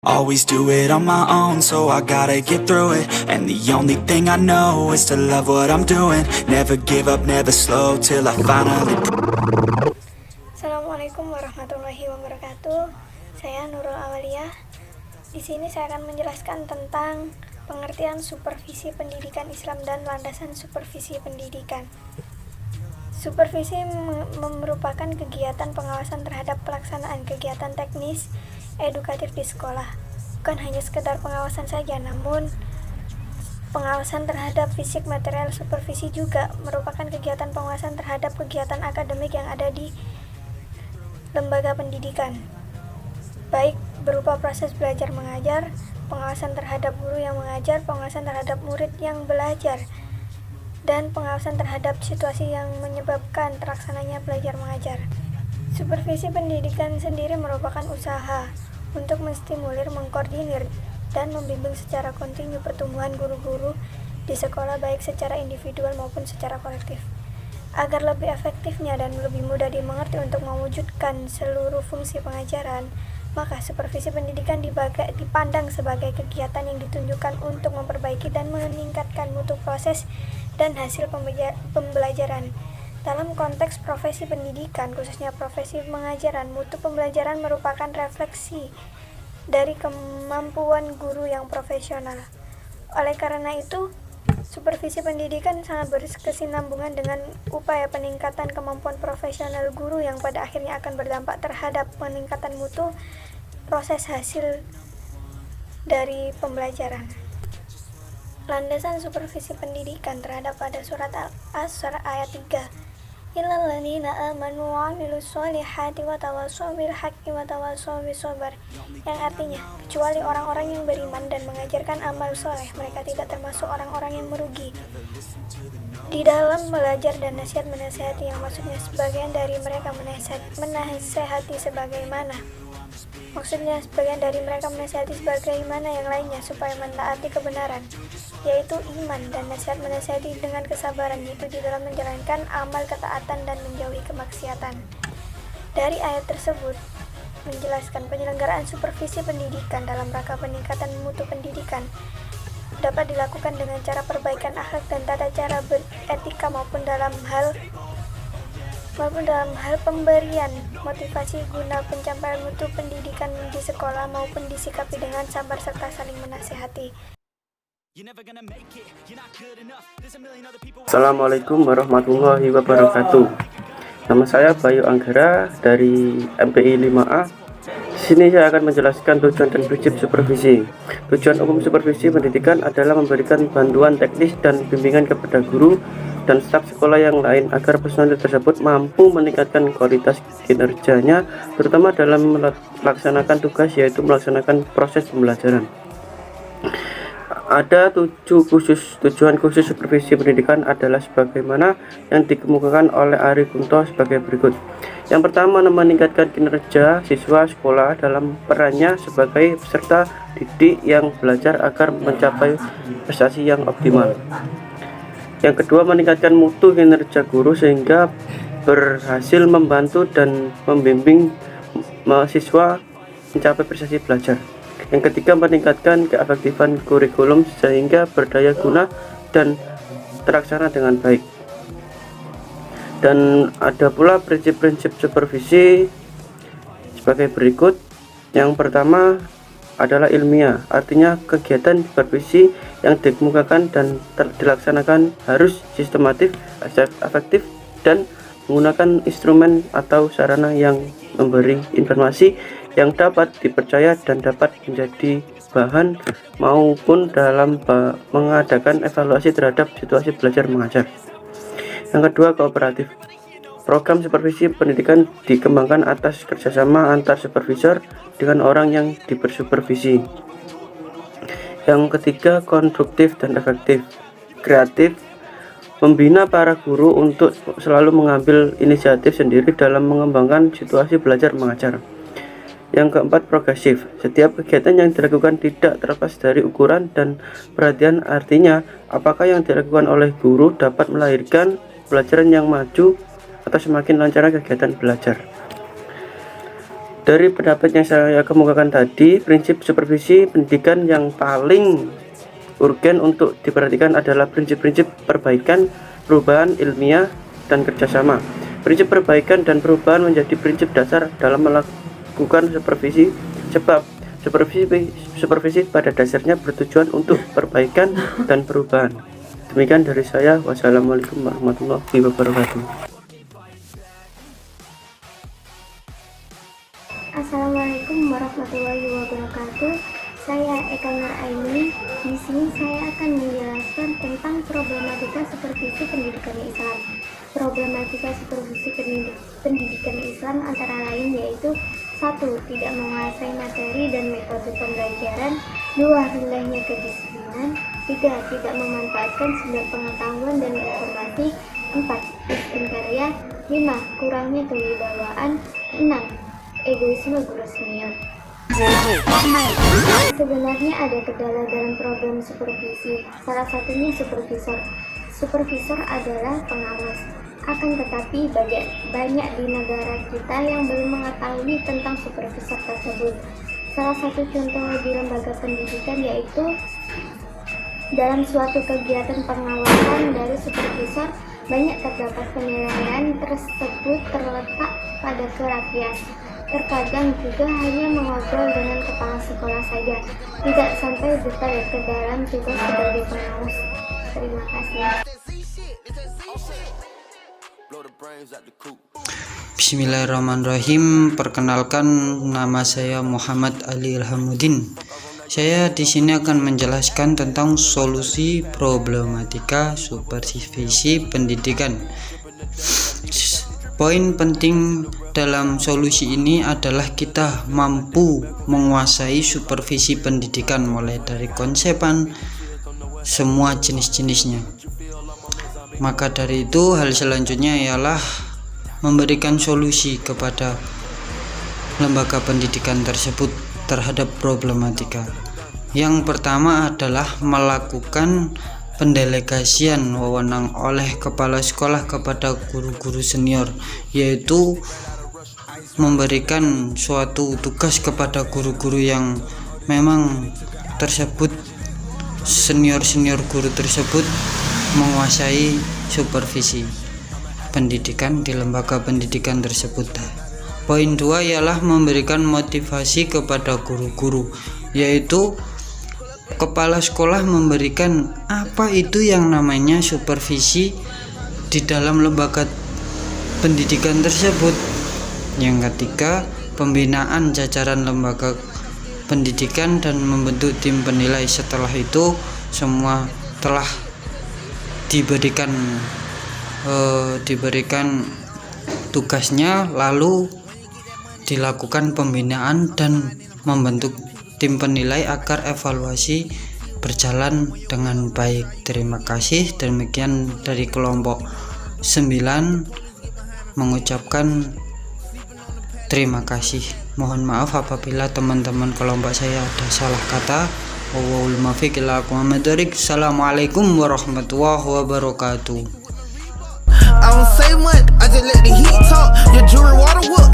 Always do it on my own, so I gotta get through it. And the only thing I know is to love what I'm doing. Never give up, never slow, till I finally. Assalamualaikum warahmatullahi wabarakatuh. Saya Nurul Awaliyah. Di sini saya akan menjelaskan tentang pengertian supervisi pendidikan Islam dan landasan supervisi pendidikan. Supervisi merupakan kegiatan pengawasan terhadap pelaksanaan kegiatan teknis edukatif di sekolah. Bukan hanya sekedar pengawasan saja, namun pengawasan terhadap fisik material. Supervisi juga merupakan kegiatan pengawasan terhadap kegiatan akademik yang ada di lembaga pendidikan, baik berupa proses belajar mengajar, pengawasan terhadap guru yang mengajar, pengawasan terhadap murid yang belajar, dan pengawasan terhadap situasi yang menyebabkan terlaksananya belajar mengajar. Supervisi pendidikan sendiri merupakan usaha untuk menstimulir, mengkoordinir, dan membimbing secara kontinu pertumbuhan guru-guru di sekolah, baik secara individual maupun secara kolektif. Agar lebih efektifnya dan lebih mudah dimengerti untuk mewujudkan seluruh fungsi pengajaran, maka supervisi pendidikan dipandang sebagai kegiatan yang ditunjukkan untuk memperbaiki dan meningkatkan mutu proses dan hasil pembelajaran. Dalam konteks profesi pendidikan, khususnya profesi pengajaran, mutu pembelajaran merupakan refleksi dari kemampuan guru yang profesional. Oleh karena itu, supervisi pendidikan sangat berkesinambungan dengan upaya peningkatan kemampuan profesional guru yang pada akhirnya akan berdampak terhadap peningkatan mutu proses hasil dari pembelajaran. Landasan supervisi pendidikan terhadap pada surat Al-Asr ayat 3. Illal ladzina amanu wa 'amilus sholihati wa tawassaw bil haqqi wa tawassaw bis sabr, yang artinya kecuali orang-orang yang beriman dan mengajarkan amal soleh, mereka tidak termasuk orang-orang yang merugi. Di dalam belajar dan nasihat menasihati, yang maksudnya sebagian dari mereka menasihati sebagaimana sebagian dari mereka menasihati sebagaimana yang lainnya supaya mentaati kebenaran, yaitu iman, dan nasihat menasihati dengan kesabaran, yaitu di dalam menjalankan amal ketaatan dan menjauhi kemaksiatan. Dari ayat tersebut menjelaskan penyelenggaraan supervisi pendidikan dalam rangka peningkatan mutu pendidikan dapat dilakukan dengan cara perbaikan akhlak dan tata cara beretika maupun dalam hal pemberian motivasi guna pencapaian mutu pendidikan di sekolah, maupun disikapi dengan sabar serta saling menasihati. Assalamualaikum warahmatullahi wabarakatuh. Nama saya Bayu Anggara dari MPI 5A. Di sini saya akan menjelaskan tujuan dan prinsip supervisi. Tujuan umum supervisi pendidikan adalah memberikan bantuan teknis dan bimbingan kepada guru dan staf sekolah yang lain agar personil tersebut mampu meningkatkan kualitas kinerjanya, terutama dalam melaksanakan tugas, yaitu melaksanakan proses pembelajaran. Ada tujuan khusus supervisi pendidikan adalah sebagaimana yang dikemukakan oleh Ari Kunto sebagai berikut. Yang pertama, meningkatkan kinerja siswa sekolah dalam perannya sebagai peserta didik yang belajar agar mencapai prestasi yang optimal. Yang kedua, meningkatkan mutu kinerja guru sehingga berhasil membantu dan membimbing mahasiswa mencapai prestasi belajar. Yang ketiga, meningkatkan keefektifan kurikulum sehingga berdaya guna dan terlaksana dengan baik. Dan ada pula prinsip-prinsip supervisi sebagai berikut. Yang pertama adalah ilmiah, artinya kegiatan supervisi yang dikemukakan dan dilaksanakan harus sistematis, efektif, dan menggunakan instrumen atau sarana yang memberi informasi yang dapat dipercaya dan dapat menjadi bahan maupun dalam mengadakan evaluasi terhadap situasi belajar mengajar. Yang kedua, kooperatif. Program supervisi pendidikan dikembangkan atas kerjasama antar supervisor dengan orang yang dibersupervisi. Yang ketiga, konstruktif dan efektif. Kreatif, membina para guru untuk selalu mengambil inisiatif sendiri dalam mengembangkan situasi belajar mengajar. Yang keempat, progresif. Setiap kegiatan yang dilakukan tidak terlepas dari ukuran dan perhatian, artinya apakah yang dilakukan oleh guru dapat melahirkan pelajaran yang maju atau semakin lancar kegiatan belajar. Dari pendapat yang saya kemukakan tadi, prinsip supervisi pendidikan yang paling urgen untuk diperhatikan adalah prinsip-prinsip perbaikan, perubahan ilmiah, dan kerjasama. Prinsip perbaikan dan perubahan menjadi prinsip dasar dalam melakukan supervisi, sebab supervisi pada dasarnya bertujuan untuk perbaikan dan perubahan. Demikian dari saya. Wassalamualaikum warahmatullahi wabarakatuh. Assalamualaikum warahmatullahi wabarakatuh. Saya Eka Nur Aini. Di sini saya akan menjelaskan tentang problematika supervisi pendidikan Islam. Problematika supervisi pendidikan Islam antara lain yaitu 1. Tidak menguasai materi dan metode pembelajaran. 2. Rendahnya kedisiplinan. 3. Tidak memanfaatkan sumber pengetahuan dan informasi. 4. Miskin karya. 5. Kurangnya kewibawaan. 6. Egoisme guru senior. Sebenarnya ada kendala dalam program supervisi. Salah satunya supervisor. Supervisor adalah pengawas. Akan tetapi banyak di negara kita yang belum mengetahui tentang supervisor tersebut. Salah satu contoh di lembaga pendidikan yaitu dalam suatu kegiatan pengawasan dari supervisor, banyak terdapat penilaian tersebut terletak pada kerapian. Terkadang juga hanya mengobrol dengan kepala sekolah saja, tidak sampai detail ke dalam tugas sebagai pengawas. Terima kasih. Bismillahirrahmanirrahim. Perkenalkan, nama saya Muhammad Ali Ilhamuddin. Saya di sini akan menjelaskan tentang solusi problematika supervisi pendidikan. Poin penting dalam solusi ini adalah kita mampu menguasai supervisi pendidikan mulai dari konsepan semua jenis-jenisnya. Maka dari itu hal selanjutnya ialah memberikan solusi kepada lembaga pendidikan tersebut terhadap problematika. Yang pertama adalah melakukan pendelegasian wewenang oleh kepala sekolah kepada guru-guru senior, yaitu memberikan suatu tugas kepada guru-guru yang memang tersebut senior guru tersebut menguasai supervisi pendidikan di lembaga pendidikan tersebut. Poin 2 ialah memberikan motivasi kepada guru-guru, yaitu kepala sekolah memberikan apa itu yang namanya supervisi di dalam lembaga pendidikan tersebut. Yang ketiga, pembinaan jajaran lembaga pendidikan dan membentuk tim penilai. Setelah itu semua telah diberikan tugasnya, lalu dilakukan pembinaan dan membentuk tim penilai agar evaluasi berjalan dengan baik. Terima kasih. Demikian dari kelompok 9 mengucapkan terima kasih. Mohon maaf apabila teman-teman kelompok saya ada salah kata. Assalamualaikum warahmatullahi wabarakatuh. I don't say much, I just let the heat talk. Your jewelry water whoop.